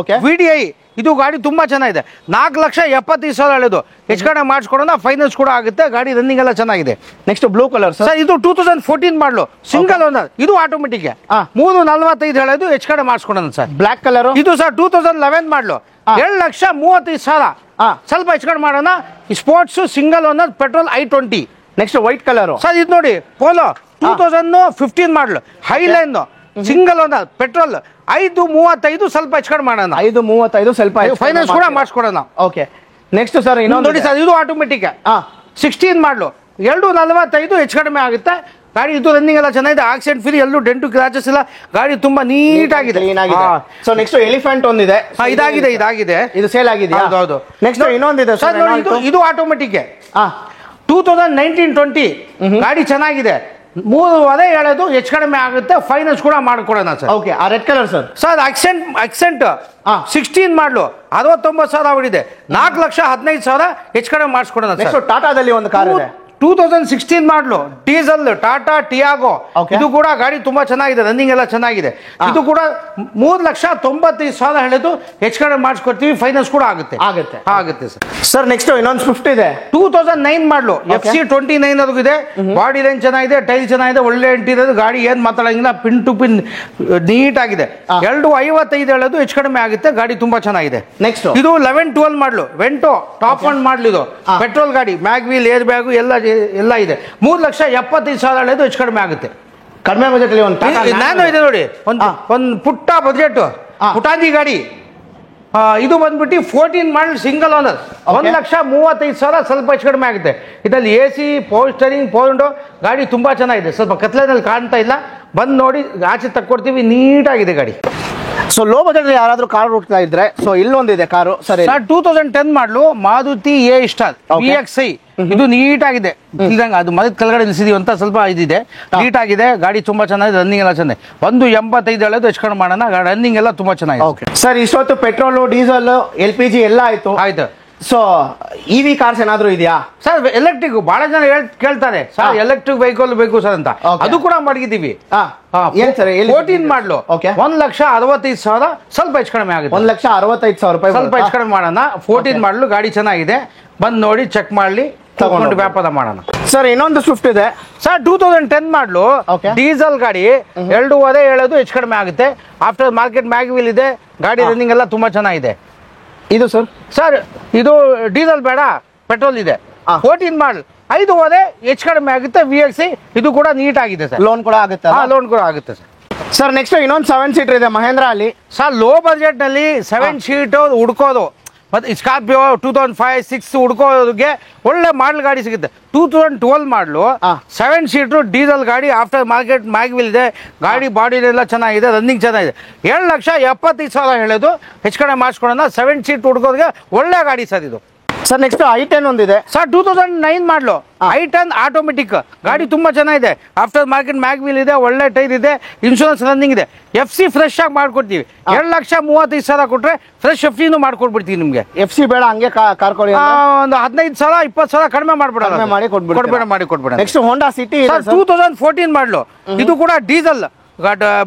VDI ಇದು ಗಾಡಿ ತುಂಬಾ ಚೆನ್ನಾಗಿದೆ. 4,75,000 ಹೇಳೋದು, ಹೆಚ್ಚು ಕಡೆ ಮಾಡಿಸ್ಕೊಡೋಣ, ಫೈನಾನ್ಸ್ ಕೂಡ ಆಗುತ್ತೆ. ಗಾಡಿ ರನ್ನಿಂಗ್ ಎಲ್ಲ ಚೆನ್ನಾಗಿದೆ. ನೆಕ್ಸ್ಟ್ ಬ್ಲೂ ಕಲರ್ ಸರ್ ಇದು 2014 ಮಾಡಲು ಸಿಂಗಲ್ ಓನರ್, ಇದು ಆಟೋಮೆಟಿಕ್. 3,45,000 ಹೇಳೋದು, ಹೆಚ್ಚು ಕಡೆ ಮಾಡಿಸ್ಕೊಡೋಣ ಸರ್. ಬ್ಲಾಕ್ ಕಲರ್ ಇದು ಸರ್ 2011 ಮಾಡಲು 7,35,000, ಸ್ವಲ್ಪ ಹೆಚ್ಚು ಕಡೆ ಮಾಡೋಣ. Sports single owner petrol I20. Next white colour sir ಇದು ನೋಡಿ ಪೋಲೋ 2015 ಮಾಡಲು ಹೈಲೈನ್ ಸಿಂಗಲ್ ಓನರ್ ಪೆಟ್ರೋಲ್ 5,35,000, ಸ್ವಲ್ಪ ಹೆಚ್ಚು ಕಡೆ ಮಾಡೋಣ. 5,35,000 ಸ್ವಲ್ಪ ಫೈನಾನ್ಸ್ ಕೂಡ ಮಾಡಿಸ್ಕೊಡೋಣ. ಓಕೆ. ನೆಕ್ಸ್ಟ್ ಸರ್ ಇನ್ನೊಂದು ನೋಡಿ ಸರ್, ಇದು ಆಟೋಮೆಟಿಕ್ 16 ಮಾಡಲು 2,45,000, ಹೆಚ್ಚು ಕಡಿಮೆ ಆಗುತ್ತೆ. ಗಾಡಿ ಇದು ರನ್ನಿಂಗ್ ಎಲ್ಲ ಚೆನ್ನಾಗಿದೆ, ಆಕ್ಸಿಡೆಂಟ್ ಫ್ರೀ, ಎಲ್ಲೂ ಡೆಂಟು ಕ್ರಾಚಸ್ ಇಲ್ಲ, ಗಾಡಿ ತುಂಬಾ ನೀಟ್ ಆಗಿದೆ. ಸೊ ನೆಕ್ಸ್ಟ್ ಎಲಿಫೆಂಟ್ ಒಂದಿದೆ, ಇದಾಗಿದೆ ಇದು ಸೇಲ್ ಆಗಿದೆ. ಹೌದು. ನೆಕ್ಸ್ಟ್ ಇನ್ನೊಂದಿದೆ ಸರ್ ನೋಡಿ, ಇದು ಆಟೋಮೆಟಿಕ್ 2019-20 ಗಾಡಿ ಚೆನ್ನಾಗಿದೆ. 3,500 ಹೇಳೋದು, ಹೆಚ್ಚು ಕಡಿಮೆ ಆಗುತ್ತೆ, ಫೈನಾನ್ಸ್ ಕೂಡ ಮಾಡಿಕೊಡೋಣ ಸರ್. ಓಕೆ. ಆ ರೆಡ್ ಕಲರ್ ಸರ್ ಅಕ್ಸೆಂಟ್ 16 ಮಾಡಲು 69,000 ಹೊಡಿದೆ, 4,15,000, ಹೆಚ್ಚು ಕಡಿಮೆ ಮಾಡಿಸ್ಕೊಡೋಣ. ನೆಕ್ಸ್ಟ್ ಟಾಟಾದಲ್ಲಿ ಒಂದು ಕಾರ್ ಇದೆ, 2016 ಮಾಡಲು ಡೀಸೆಲ್ ಟಾಟಾ ಟಿಯಾಗೋ. ಇದು ಕೂಡ ಗಾಡಿ ತುಂಬಾ ಚೆನ್ನಾಗಿದೆ, ರನ್ನಿಂಗ್ ಎಲ್ಲ ಚೆನ್ನಾಗಿದೆ. ಇದು ಕೂಡ 3,95,000 ಹೇಳೋದು, ಹೆಚ್ಚು ಕಡೆ ಮಾಡಿಸ್ಕೊಡ್ತೀವಿ, ಫೈನಾನ್ಸ್ ಕೂಡ ಆಗುತ್ತೆ ಸರ್. ಸರ್ ನೆಕ್ಸ್ಟ್ ಇನ್ನೊಂದು ಸ್ವಿಫ್ಟ್ ಇದೆ, 2009 ಮಾಡಲು FC29 ವರೆಗೂ ಇದೆ. ಬಾಡಿ ಲೈನ್ ಚೆನ್ನಾಗಿದೆ, ಟೈಲ್ ಚೆನ್ನಾಗಿದೆ, ಒಳ್ಳೆ ಇಂಟೀರಿಯರ್, ಗಾಡಿ ಏನ್ ಮಾತಾಡಂಗಿಲ್ಲ, ಪಿನ್ ಟು ಪಿನ್ ನೀಟ್ ಆಗಿದೆ. 2,55,000 ಹೇಳೋದು, ಹೆಚ್ಚು ಕಡಿಮೆ ಆಗುತ್ತೆ, ಗಾಡಿ ತುಂಬಾ ಚೆನ್ನಾಗಿದೆ. ನೆಕ್ಸ್ಟ್ ಇದು 11-12 ಮಾಡಲು ವೆಂಟೋ ಟಾಪ್ ಒನ್ ಮಾಡಲು, ಇದು ಪೆಟ್ರೋಲ್ ಗಾಡಿ, ಮ್ಯಾಗ್ ವೀಲ್, ಏರ್ ಬ್ಯಾಗು ಎಲ್ಲ ಇದೆ. 3,75,000 ಹೇಳೋದು, ಹೆಚ್ಚು ಕಡಿಮೆ ಆಗುತ್ತೆ. ಕಡಿಮೆ ಬಜೆಟ್ ಅಲ್ಲಿ ಒಂದು ನ್ಯಾನೋ ಇದೆ ನೋಡಿ, ಒಂದು ಪುಟ್ಟ ಬಜೆಟ್ ಪುಟಾಜಿ ಗಾಡಿ. ಇದು ಬಂದ್ಬಿಟ್ಟು 14 ಮಾಡಲ್ ಸಿಂಗಲ್ ಓನರ್, 1,35,000, ಸ್ವಲ್ಪ ಹೆಚ್ಚು ಕಡಿಮೆ ಆಗುತ್ತೆ. ಇದರಲ್ಲಿ AC, power steering, power window, ಗಾಡಿ ತುಂಬಾ ಚೆನ್ನಾಗಿದೆ. ಸ್ವಲ್ಪ ಕತ್ಲೆನಲ್ಲಿ ಕಾಣ್ತಾ ಇಲ್ಲ, ಬಂದು ನೋಡಿ, ಆಚೆ ತಕ್ಕೊಡ್ತೀವಿ, ನೀಟಾಗಿದೆ ಗಾಡಿ. ಸೊ ಲೋ ಬಜೆಟ್ ಯಾರಾದ್ರೂ ಕಾರ್ ಹುಡ್ತಾ ಇದ್ರೆ, ಸೊ ಇಲ್ಲೊಂದಿದೆ ಕಾರು ಸರ್ 2010 ಮಾಡಲು ಮಾರುತಿ A ಸ್ಟಾರ್ VXi. ಇದು ನೀಟ್ ಆಗಿದೆ, ಇಲ್ದಂಗೆ ಅದು ಮರದ ಕೆಳಗಡೆ ನಿಲ್ಸಿದೀವಿ ಅಂತ ಸ್ವಲ್ಪ ಇದಿದೆ, ನೀಟ್ ಆಗಿದೆ. ಗಾಡಿ ತುಂಬಾ ಚೆನ್ನಾಗಿದೆ, ರನ್ನಿಂಗ್ ಎಲ್ಲ ಚೆನ್ನಾಗಿದೆ. 1,85,000 ಹೇಳೋದು, ಹೆಚ್ಚು ಕಡಿಮೆ ಮಾಡೋಣ, ರನ್ನಿಂಗ್ ಎಲ್ಲ ತುಂಬಾ ಚೆನ್ನಾಗಿದೆ. ಸರ್ ಇಷ್ಟೊತ್ತು ಪೆಟ್ರೋಲು, ಡೀಸೆಲ್, LPG ಎಲ್ಲ ಆಯ್ತು. ಸೊ EV ಕಾರ್ಸ್ ಏನಾದ್ರು ಇದೆಯಾ ಸರ್? ಎಲೆಕ್ಟ್ರಿಕ್ ಬಹಳ ಜನ ಕೇಳ್ತಾರೆ ಸರ್, ಎಲೆಕ್ಟ್ರಿಕ್ ವೆಹಿಕಲ್ ಬೇಕು ಸರ್ ಅಂತ, ಅದು ಕೂಡ ಮಾಡಿದೀವಿ. 14 ಮಾಡಲು 1,65,000, ಸ್ವಲ್ಪ ಹೆಚ್ಚು ಕಡಿಮೆ ಆಗುತ್ತೆ. 1,65,000 ರೂಪಾಯಿ, ಸ್ವಲ್ಪ ಹೆಚ್ಚು ಕಡಿಮೆ ಮಾಡೋಣ. 14 ಮಾಡಲು ಗಾಡಿ ಚೆನ್ನಾಗಿದೆ, ಬಂದು ನೋಡಿ ಚೆಕ್ ಮಾಡ್ಲಿ, ತಗೊಂಡು ವ್ಯಾಪಾರ ಮಾಡೋಣ. ಸರ್ ಇನ್ನೊಂದು ಸ್ವಿಫ್ಟ್ ಇದೆ ಸರ್ 2010 ಮಾಡಲು ಡೀಸೆಲ್ ಗಾಡಿ, 2,500 ಹೇಳೋದು, ಹೆಚ್ಚು ಕಡಿಮೆ ಆಗುತ್ತೆ. ಆಫ್ಟರ್ ಮಾರ್ಕೆಟ್ ಮ್ಯಾಗ್ ವೀಲ್ ಇದೆ, ಗಾಡಿ ರನ್ನಿಂಗ್ ಎಲ್ಲ ತುಂಬಾ ಚೆನ್ನಾಗಿದೆ. ಇದು ಸರ್ ಇದು ಡೀಸೆಲ್ ಬೇಡ, ಪೆಟ್ರೋಲ್ ಇದೆ. 14 ಮಾಡಲ್ 5,500, ಹೆಚ್ಚು ಕಡಿಮೆ ಆಗುತ್ತೆ. VXi ಇದು ಕೂಡ ನೀಟ್ ಆಗಿದೆ ಸರ್, ಲೋನ್ ಕೂಡ ಆಗುತ್ತೆ. ಲೋನ್ ಕೂಡ ಆಗುತ್ತೆ ಸರ್. ಸರ್ ನೆಕ್ಸ್ಟ್ ಇನ್ನೊಂದು 7 ಸೀಟರ್ ಇದೆ ಮಹೇಂದ್ರ ಅಲ್ಲಿ. ಸರ್ ಲೋ ಬಜೆಟ್ ನಲ್ಲಿ 7 ಸೀಟ್ ಹುಡ್ಕೋದು, ಮತ್ತೆ ಸ್ಕಾರ್ಪಿಯೋ 2005-6 ಹುಡ್ಕೋದಕ್ಕೆ ಒಳ್ಳೆ ಮಾಡಲ್ ಗಾಡಿ ಸಿಗುತ್ತೆ. 2012 ಮಾಡಲು 7 ಸೀಟರ್ ಡೀಸೆಲ್ ಗಾಡಿ, ಆಫ್ಟರ್ ಮಾರ್ಕೆಟ್ ಮ್ಯಾಗ್ ವೀಲ್ ಇದೆ, ಗಾಡಿ ಬಾಡಿ ಎಲ್ಲ ಚೆನ್ನಾಗಿದೆ, ರನ್ನಿಂಗ್ ಚೆನ್ನಾಗಿದೆ. 7,75,000 ಹೇಳೋದು, ಹೆಚ್ಚು ಕಡೆ ಮಾಡಿಸ್ಕೊಳೋಣ. 7 ಸೀಟ್ ಹುಡ್ಕೋದಕ್ಕೆ ಒಳ್ಳೆ ಗಾಡಿ ಸರ್ ಇದು. ಸರ್ ನೆಕ್ಸ್ಟ್ I10 ಒಂದಿದೆ ಸರ್ 2009 ಮಾಡಲು I10 ಆಟೋಮೆಟಿಕ್, ಗಾಡಿ ತುಂಬಾ ಚೆನ್ನಾಗಿದೆ. ಆಫ್ಟರ್ ಮಾರ್ಕೆಟ್ ಮ್ಯಾಗ್ ವೀಲ್ ಇದೆ, ಒಳ್ಳೆ ಟೈರ್ ಇದೆ, ಇನ್ಶೂರೆನ್ಸ್ ರನ್ನಿಂಗ್ ಇದೆ. FC ಫ್ರೆಶ್ ಆಗಿ ಮಾಡ್ಕೊಡ್ತೀವಿ. 2,35,000 ಕೊಟ್ರೆ ಫ್ರೆಶ್ FC ಮಾಡ್ಕೊಡ್ಬಿಡ್ತೀವಿ ನಿಮ್ಗೆ. FC ಬೇಡ, ಹಂಗೆ ಕಾರ್ ಕೊಡಿ. ಒಂದು 15,000 20,000 ಕಡಿಮೆ ಮಾಡ್ಬಿಡೋಣ, ಮಾಡಿ ಕೊಡ್ಬೇಡ. ನೆಕ್ಸ್ಟ್ ಹೋಂಡಾ ಸಿಟಿ 2014 ಮಾಡಲು, ಇದು ಕೂಡ ಡೀಸೆಲ್,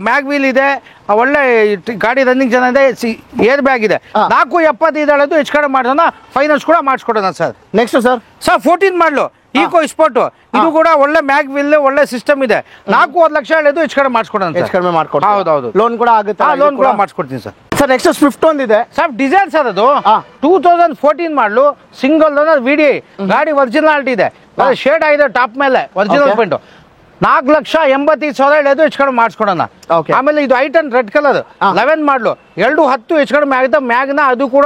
ಮ್ಯಾಗ್ ವೀಲ್ ಇದೆ, ಒಳ್ಳೆ ಗಾಡಿ ರನ್ನಿಂಗ್ ಚೆನ್ನಾಗಿದೆ, ಏರ್ ಬ್ಯಾಗ್ ಇದೆ. 4,75,000 ಹೇಳೋದು, ಹೆಚ್ಚು ಕಡೆ ಮಾಡೋಣ, ಫೈನಾನ್ಸ್ ಕೂಡ ಮಾಡಿಸ್ಕೊಡೋಣ ಸರ್. ನೆಕ್ಸ್ಟ್ ಸರ್ 14 ಮಾಡಲು ಈಕೋ ಸ್ಪೋರ್ಟ್, ಇದು ಕೂಡ ಒಳ್ಳೆ ಮ್ಯಾಗ್ ವೀಲ್, ಒಳ್ಳೆ ಸಿಸ್ಟಮ್ ಇದೆ. 4,5 ಲಕ್ಷ ಹೇಳೋದು, ಹೆಚ್ಚು ಕಡೆ ಮಾಡಿಸ್ಕೊಡೋಣ. ಹೆಚ್ಚು ಕಡಿಮೆ ಮಾಡ್ಕೊಡ್ತೀವಿ. ಹೌದೌದು, ಲೋನ್ ಕೂಡ ಆಗುತ್ತೆ. ಲೋನ್ ಕೂಡ ಮಾಡಿಸ್ಕೊಡ್ತೀನಿ ಸರ್. ಸರ್ ನೆಕ್ಸ್ಟ್ ಸ್ವಿಫ್ಟ್ ಒಂದಿದೆ ಸರ್, ಡಿಸೈರ್ ಸರ್, ಅದು 2014 ಮಾಡಲು ಸಿಂಗಲ್ ಓನರ್ VDI, ಗಾಡಿ ಒರಿಜಿನಾಲಿಟಿ ಇದೆ, ಶೇಡ್ ಆಗಿದೆ ಟಾಪ್ ಮೇಲೆ, ಒರಿಜಿನಲ್ ಪೇಂಟ್. 4,85,000 ಹೇಳೋದು, ಹೆಚ್ಚು ಕಡಿಮೆ ಮಾಡಿಸ್ಕೊಡೋಣ. ಆಮೇಲೆ ಇದು I10 ರೆಡ್ ಕಲರ್ 11 ಮಾಡಲು 2,10 ಹೆಚ್ಚು ಕಡಿಮೆ ಆಗುತ್ತೆ. ಮ್ಯಾಗ್ನ ಅದು ಕೂಡ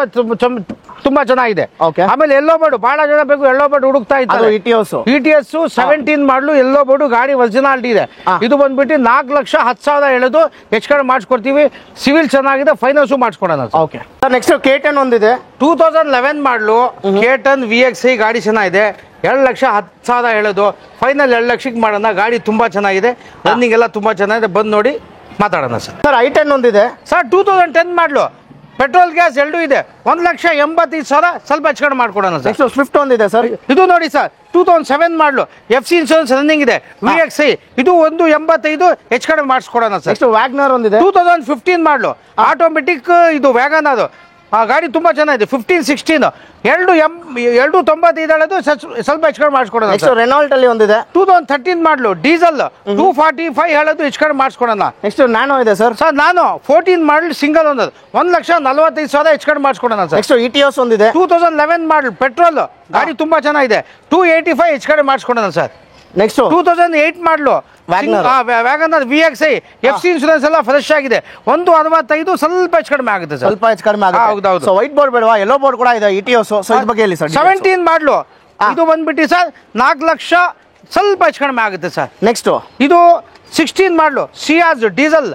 ತುಂಬಾ ಚೆನ್ನಾಗಿದೆ. ಆಮೇಲೆ ಎಲ್ಲೋ ಬೋರ್ಡ್ ಬಹಳ ಜನ ಬೇಕು, ಎಲ್ಲೋ ಬೋರ್ಡ್ ಹುಡುಕ್ತಾ ಇದ್ದಾರೆ. ETS 17 ಮಾಡಲು ಎಲ್ಲೋ ಬೋರ್ಡ್, ಗಾಡಿ ಒರಿಜಿನಾಲಿಟಿ ಇದೆ. ಇದು ಬಂದ್ಬಿಟ್ಟು 4,10,000 ಹೇಳೋದು, ಹೆಚ್ಚು ಕಡಿಮೆ ಮಾಡಿಸ್ಕೊಡ್ತೀವಿ. ಸಿವಿಲ್ ಚೆನ್ನಾಗಿದೆ, ಫೈನಾನ್ಸ್ ಮಾಡಿಸ್ಕೊಡೋಣ. ನೆಕ್ಸ್ಟ್ K10 ಒಂದಿದೆ 2011 ಮಾಡಲು K10 VXi, ಗಾಡಿ ಚೆನ್ನಾಗಿದೆ. 2,10,000 ಹೇಳೋದು, ಫೈನಲ್ 2 ಲಕ್ಷಕ್ಕೆ ಮಾಡೋಣ. ಗಾಡಿ ತುಂಬಾ ಚೆನ್ನಾಗಿದೆ, ರನ್ನಿಂಗ್ ಎಲ್ಲ ತುಂಬಾ ಚೆನ್ನಾಗಿದೆ, ಬಂದು ನೋಡಿ ಮಾತಾಡೋಣ ಸರ್. I10 ಒಂದಿದೆ ಸರ್ 2010 ಮಾಡಲು, ಪೆಟ್ರೋಲ್ ಗ್ಯಾಸ್ 2 ಇದೆ, 1,85,000, ಸ್ವಲ್ಪ ಹೆಚ್ಚು ಕಡಿಮೆ ಮಾಡ್ಕೊಡೋಣ ಸರ್. ಸ್ವಿಫ್ಟ್ ಒಂದಿದೆ ಸರ್, ಇದು ನೋಡಿ ಸರ್ 2007 ಮಾಡಲು, FC ಇನ್ಶೂರೆನ್ಸ್ ರನ್ನಿಂಗ್ ಇದೆ. VXi ಇದು 1,85,000, ಹೆಚ್ಚು ಕಡಿಮೆ ಮಾಡಿಸ್ಕೊಡೋಣ ಸರ್. ವ್ಯಾಗನರ್ ಒಂದಿದೆ 2015 ಮಾಡಲು, ಆಟೋಮೆಟಿಕ್, ಇದು ವ್ಯಾಗನ್, ಅದು ಗಾಡಿ ತುಂಬಾ ಚೆನ್ನಾಗಿದೆ 15-16 2 95 ಹೇಳೋದು ಸ್ವಲ್ಪ ಹೆಚ್ಚು ಕಡಿಮೆ ಮಾಡಿಸ್ಕೊಡೋಣ ನೆಕ್ಸ್ಟ್ ರೆನಾಲ್ಟ್ ಅಲ್ಲಿ ಒಂದಿದೆ 2013 ಮಾಡಲು ಡೀಸೆಲ್ 245 ಹೇಳೋದು ಹೆಚ್ಚು ಕಡಿಮೆ ಮಾಡಿಸ್ಕೊಡೋಣ ನೆಕ್ಸ್ಟ್ ನ್ಯಾನೋ ಇದೆ ಸರ್ ನಾನು 14 ಮಾಡಲ್ ಸಿಂಗಲ್ ಒಂದದು 1,45,000 ಹೆಚ್ಚು ಕಡಿಮೆ ಮಾಡಿಸ್ಕೊಡೋಣ ಸರ್ ನೆಕ್ಸ್ಟ್ ಇಟಿಯೋಸ್ ಒಂದಿದೆ 2011 ಮಾಡಲ್ ಪೆಟ್ರೋಲ್ ಗಾಡಿ ತುಂಬಾ ಚೆನ್ನಾಗಿದೆ 285 ಹೆಚ್ಚು ಕಡಿಮೆ ಮಾಡಿಸ್ಕೊಡೋಣ ಸರ್ ನೆಕ್ಸ್ಟ್ 2008 ಮಾಡಲು ವ್ಯಾಗನರ್ VXI FC ಇನ್ಶೂರೆನ್ಸ್ ಎಲ್ಲ ಫ್ರೆಶ್ ಆಗಿದೆ 165 ಸ್ವಲ್ಪ ಹೆಚ್ಚು ಕಡಿಮೆ ಆಗುತ್ತೆ ಸರ್ ಸ್ವಲ್ಪ ಹೆಚ್ಚು ಕಡಿಮೆ ಆಗುತ್ತೆ ಹೌದೌದು ಸೊ ವೈಟ್ ಬೋರ್ಡ್ ಬೇಡವಾ ಯೆಲ್ಲೋ ಬೋರ್ಡ್ ಕೂಡ ಇದೆ ಇಟಿಯೋಸ್ ಸೊ ಇದ್ರ ಬಗ್ಗೆ ಹೇಳಿ ಸರ್ 17 ಮಾಡಲು ಇದು ಬಂದ್ಬಿಟ್ಟು ಸರ್ 4 ಲಕ್ಷ ಸ್ವಲ್ಪ ಹೆಚ್ಚು ಕಡಿಮೆ ಆಗುತ್ತೆ ಸರ್ ನೆಕ್ಸ್ಟ್ ಇದು 16 ಮಾಡಲು ಸಿಯಾಜ್ ಡೀಸೆಲ್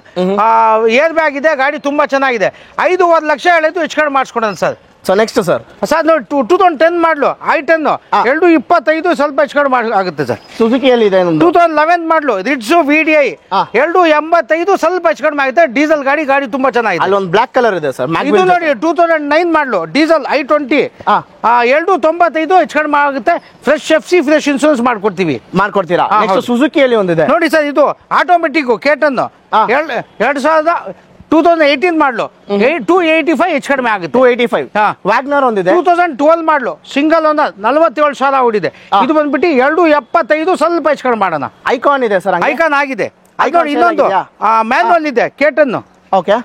ಏರ್ ಬ್ಯಾಗ್ ಇದೆ ಗಾಡಿ ತುಂಬಾ ಚೆನ್ನಾಗಿದೆ 5.5 ಲಕ್ಷ ಹೇಳಿದ್ದು ಹೆಚ್ಚು ಕಡಿಮೆ ಮಾಡಿಸ್ಕೊಡೋಣ ಸರ್ ಸೊ ನೆಕ್ಸ್ಟ್ ಸರ್ ನೋಡಿ 2010 ಮಾಡಲು i10 225 ಸ್ವಲ್ಪ ಹೆಚ್ಚು ಕಡಿಮೆ ಆಗುತ್ತೆ ಸರ್ ಸುಜುಕಿಯಲ್ಲಿ ಇದೆ 2011 ಮಾಡಲು ರಿಟ್ಸು VDI 285 ಸ್ವಲ್ಪ ಹೆಚ್ಚು ಕಡಿಮೆ ಆಗುತ್ತೆ ಡೀಸೆಲ್ ಗಾಡಿ ತುಂಬಾ ಚೆನ್ನಾಗಿದೆ ಅಲ್ಲಿ ಒಂದು ಬ್ಲಾಕ್ ಕಲರ್ ಇದೆ ಸರ್ ಇದು ನೋಡಿ 2009 ಮಾಡಲು ಡೀಸೆಲ್ i20 295 ಹೆಚ್ಚು ಕಡಿಮೆ ಆಗುತ್ತೆ ಫ್ರೆಶ್ FC ಫ್ರೆಶ್ ಇನ್ಶೂರೆನ್ಸ್ ಮಾಡ್ಕೊಡ್ತೀವಿ ಮಾಡ್ಕೊಡ್ತೀರಾ ನೆಕ್ಸ್ಟ್ ಸುಜುಕಿಯಲ್ಲಿ ಒಂದಿದೆ ನೋಡಿ ಸರ್ ಇದು ಆಟೋಮೆಟಿಕ್ ಕೇಟನ್ 2018 ಮಾಡಲು 285 ಹೆಚ್ಚು ಕಡಿಮೆ ಆಗುತ್ತೆ 285 ವ್ಯಾಗ್ನರ್ ಒಂದಿದೆ 2012 ಮಾಡಲು ಸಿಂಗಲ್ ಒಂದು 47,000 ಓಡಿದೆ ಇದು ಬಂದ್ಬಿಟ್ಟು 275 ಸ್ವಲ್ಪ ಹೆಚ್ಚು ಕಡಿಮೆ ಮಾಡೋಣ ಐಕಾನ್ ಇದೆ ಸರ್ ಐಕಾನ್ ಆಗಿದೆ ಇನ್ನೊಂದು ಮ್ಯಾನ್ಯುವಲ್ ಇದೆ ಕೇಟನ್ ಓಕೆ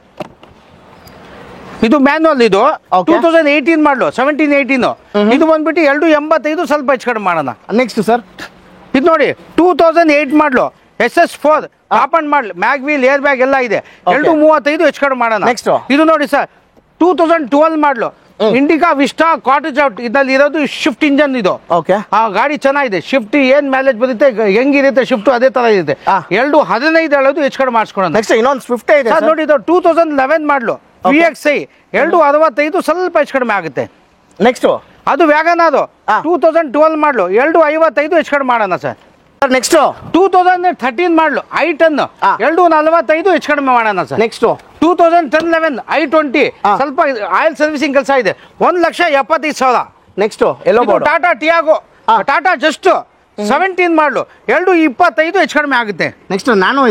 ಇದು ಮ್ಯಾನ್ಯುವಲ್ ಇದು 2018 ಮಾಡಲು 17-18 ಇದು ಬಂದ್ಬಿಟ್ಟು 285 ಸ್ವಲ್ಪ ಹೆಚ್ಚು ಕಡಿಮೆ ಮಾಡೋಣ ನೆಕ್ಸ್ಟ್ ಸರ್ ಇದು ನೋಡಿ 2008 ಮಾಡಲು SS4 top and model mag wheel air bag ಎಲ್ಲ ಇದೆ 235 ಹೆಚ್ಚು ಕಡಿಮೆ ಮಾಡೋಣ ನೆಕ್ಸ್ಟ್ ಇದು ನೋಡಿ ಸರ್ 2012 ಮಾಡಲು ಇಂಡಿಕಾ ವಿಸ್ಟಾ ಕಾಟೇಜ್ ಔಟ್ ಇದ್ರಲ್ಲಿ ಇರೋದು ಶಿಫ್ಟ್ ಇಂಜನ್ ಇದು ಓಕೆ ಗಾಡಿ ಚೆನ್ನಾಗಿದೆ ಶಿಫ್ಟ್ ಏನ್ ಮೈಲೇಜ್ ಬರುತ್ತೆ ಹೆಂಗಿರುತ್ತೆ ಶಿಫ್ಟ್ ಅದೇ ತರ ಇರುತ್ತೆ 215 ಹೇಳೋದು ಹೆಚ್ಚು ಕಡಿಮೆ ಮಾಡಿಸ್ಕೊಡೋಣ ನೆಕ್ಸ್ಟ್ ಇನ್ನೊಂದು ಸ್ವಿಫ್ಟ್ ಇದೆ ನೋಡಿ ಇದು 2011 ಮಾಡಲು VXI 265 ಸ್ವಲ್ಪ ಹೆಚ್ಚು ಕಡಿಮೆ ಆಗುತ್ತೆ ನೆಕ್ಸ್ಟ್ ಅದು ವ್ಯಾಗನ್ ಅದು 2012 ಮಾಡಲು 255 ಹೆಚ್ಚು ಕಡಿಮೆ ಮಾಡೋಣ ಸರ್ ನೆಕ್ಸ್ಟ್ 2013 ಮಾಡಲು i10 245 ಹೆಚ್ಚು ಕಡಿಮೆ ಮಾಡೋಣ ಸರ್ ನೆಕ್ಸ್ಟ್ 2010-11 i20 ಸ್ವಲ್ಪ ಆಯಿಲ್ ಸರ್ವಿಸಿಂಗ್ ಕೆಲಸ ಇದೆ 1,75,000 next yellow board Tata Tiago Tata just 17 ಮಾಡಲು 225 ಹೆಚ್ಚು ಕಡಿಮೆ ಆಗುತ್ತೆ ನೆಕ್ಸ್ಟ್ ನಾನು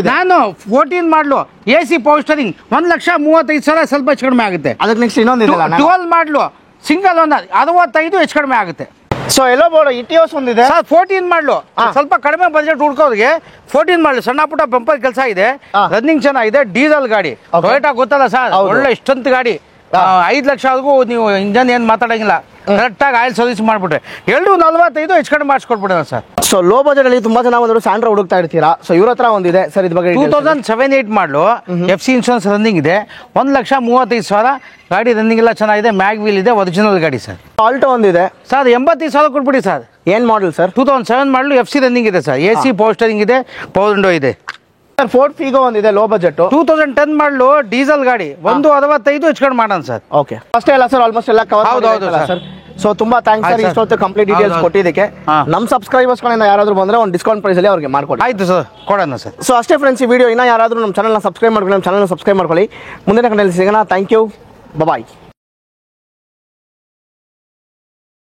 14 ಮಾಡಲು AC ಪವರ್ ಸ್ಟೀರಿಂಗ್ 1,35,000 ಸ್ವಲ್ಪ ಹೆಚ್ಚು ಕಡಿಮೆ ಆಗುತ್ತೆ ಅದಕ್ಕೆ ನೆಕ್ಸ್ಟ್ ಇನ್ನೊಂದು 12 ಮಾಡಲು ಸಿಂಗಲ್ ಒಂದು 65 ಹೆಚ್ಚು ಕಡಿಮೆ ಆಗುತ್ತೆ ಸೊ ಎಲ್ಲೋ ಬೋರ್ಡ್ ಇಟಿಯೋಸ್ ಒಂದಿದೆ ಸರ್ 14 ಮಾಡಲು ಸ್ವಲ್ಪ ಕಡಿಮೆ ಬಜೆಟ್ ಹುಡ್ಕೋರಿಗೆ 14 ಮಾಡಲು ಸಣ್ಣ ಪುಟ್ಟ ಬಂಪರ್ ಕೆಲಸ ಇದೆ ರನ್ನಿಂಗ್ ಚೆನ್ನಾಗಿದೆ ಡೀಸೆಲ್ ಗಾಡಿ ಟೊಯೋಟಾ ಗೊತ್ತಲ್ಲ ಸರ್ ಒಳ್ಳೆ ಇಷ್ಟಂತ ಗಾಡಿ 5 ಲಕ್ಷ ಆದ್ರೂ ನೀವು ಇಂಜನ್ ಏನ್ ಮಾತಾಡಂಗಿಲ್ಲ ಕರೆಕ್ಟಾಗಿ ಆಯಿಲ್ ಸರ್ವಿಸ್ ಮಾಡ್ಬಿಟ್ರೆ 245 ಹೆಚ್ಚು ಕಡಿಮೆ ಮಾಡಿಸ್ಕೊಟ್ಬಿಡೋಣ ಸರ್ ಸೊ ಲೋ ಬಜೆಟ್ ಅಲ್ಲಿ ತುಂಬಾ ಜನ ಬಂದ್ರು ಸ್ಯಾಂಡ್ರಾ ಹುಡುಕ್ತಾ ಇರ್ತೀರಾ ಸೊ ಇವ್ರ ಹತ್ರ ಒಂದಿದೆ ಸರ್ ಇದ್ರ ಬಗ್ಗೆ 2007-8 ಮಾಡಲು FC ಇನ್ಶೂರೆನ್ಸ್ ರನ್ನಿಂಗ್ ಇದೆ 1,35,000 ಗಾಡಿ ರನ್ನಿಂಗ್ ಎಲ್ಲ ಚೆನ್ನಾಗಿದೆ ಮ್ಯಾಗ್ ವೀಲ್ ಇದೆ ಒರಿಜಿನಲ್ ಗಾಡಿ ಸರ್ ಆಲ್ಟೋ ಒಂದಿದೆ ಸರ್ 85,000 ಕೊಟ್ಬಿಡಿ ಸರ್ ಏನ್ ಮಾಡಲ್ ಸರ್ 2007 ಮಾಡಲು FC ರನ್ನಿಂಗ್ ಇದೆ ಸರ್ AC ಪವರ್ ಸ್ಟೀರಿಂಗ್ ಇದೆ ಪವರ್ ವಿಂಡೋ ಇದೆ ಸರ್ ಫೋರ್ಡ್ ಫಿಗೋ ಒಂದಿದೆ ಲೋ ಬಜೆಟ್ 2010 ಮಾಡಲು ಡೀಸೆಲ್ ಗಾಡಿ 165 ಹೆಚ್ಚು ಕಡಿಮೆ ಮಾಡೋಣ ಸರ್ ಓಕೆ ಅಷ್ಟೇ ಅಲ್ಲ ಸರ್ ಆಲ್ಮೋಸ್ಟ್ ಎಲ್ಲ ಕವರ್ ಹೌದು ಸರ್ ಸೊ ತುಂಬಾ ಥ್ಯಾಂಕ್ಸ್ ಸರ್ ಇಷ್ಟೊತ್ತು ಕಂಪ್ಲೀಟ್ ಡೀಟೇಲ್ಸ್ ಕೊಟ್ಟಿದ್ದಕ್ಕೆ ನಮ್ಮ ಸಬ್ಸ್ಕ್ರೈಬರ್ಸ್ ಗಳಿಂದ ಯಾರಾದ್ರೂ ಬಂದ್ರೆ ಒಂದು ಡಿಸ್ಕೌಂಟ್ ಪ್ರೈಸ್ ಅಲ್ಲಿ ಅವ್ರಿಗೆ ಮಾಡ್ಕೊಡಿ ಆಯ್ತು ಸರ್ ಕೊಡೋಣ ಸರ್ ಸೊ ಅಷ್ಟೇ ಫ್ರೆಂಡ್ಸ್ ಈ ವಿಡಿಯೋ ಇನ್ನ ಯಾರಾದ್ರೂ ನಮ್ಮ ಚಾನಲ್ನ ಸಬ್ಸ್ಕ್ರೈಬ್ ಮಾಡ್ಕೊಳ್ಳಿ ನಮ್ಮ ಚಾನಲ್ನ ಸಬ್ಸ್ಕ್ರೈಬ್ ಮಾಡ್ಕೊಳ್ಳಿ ಮುಂದಿನ ಕಡೆಯಲ್ಲಿ ಸಿಗೋಣ ಥ್ಯಾಂಕ್ ಯು ಬಾಯ್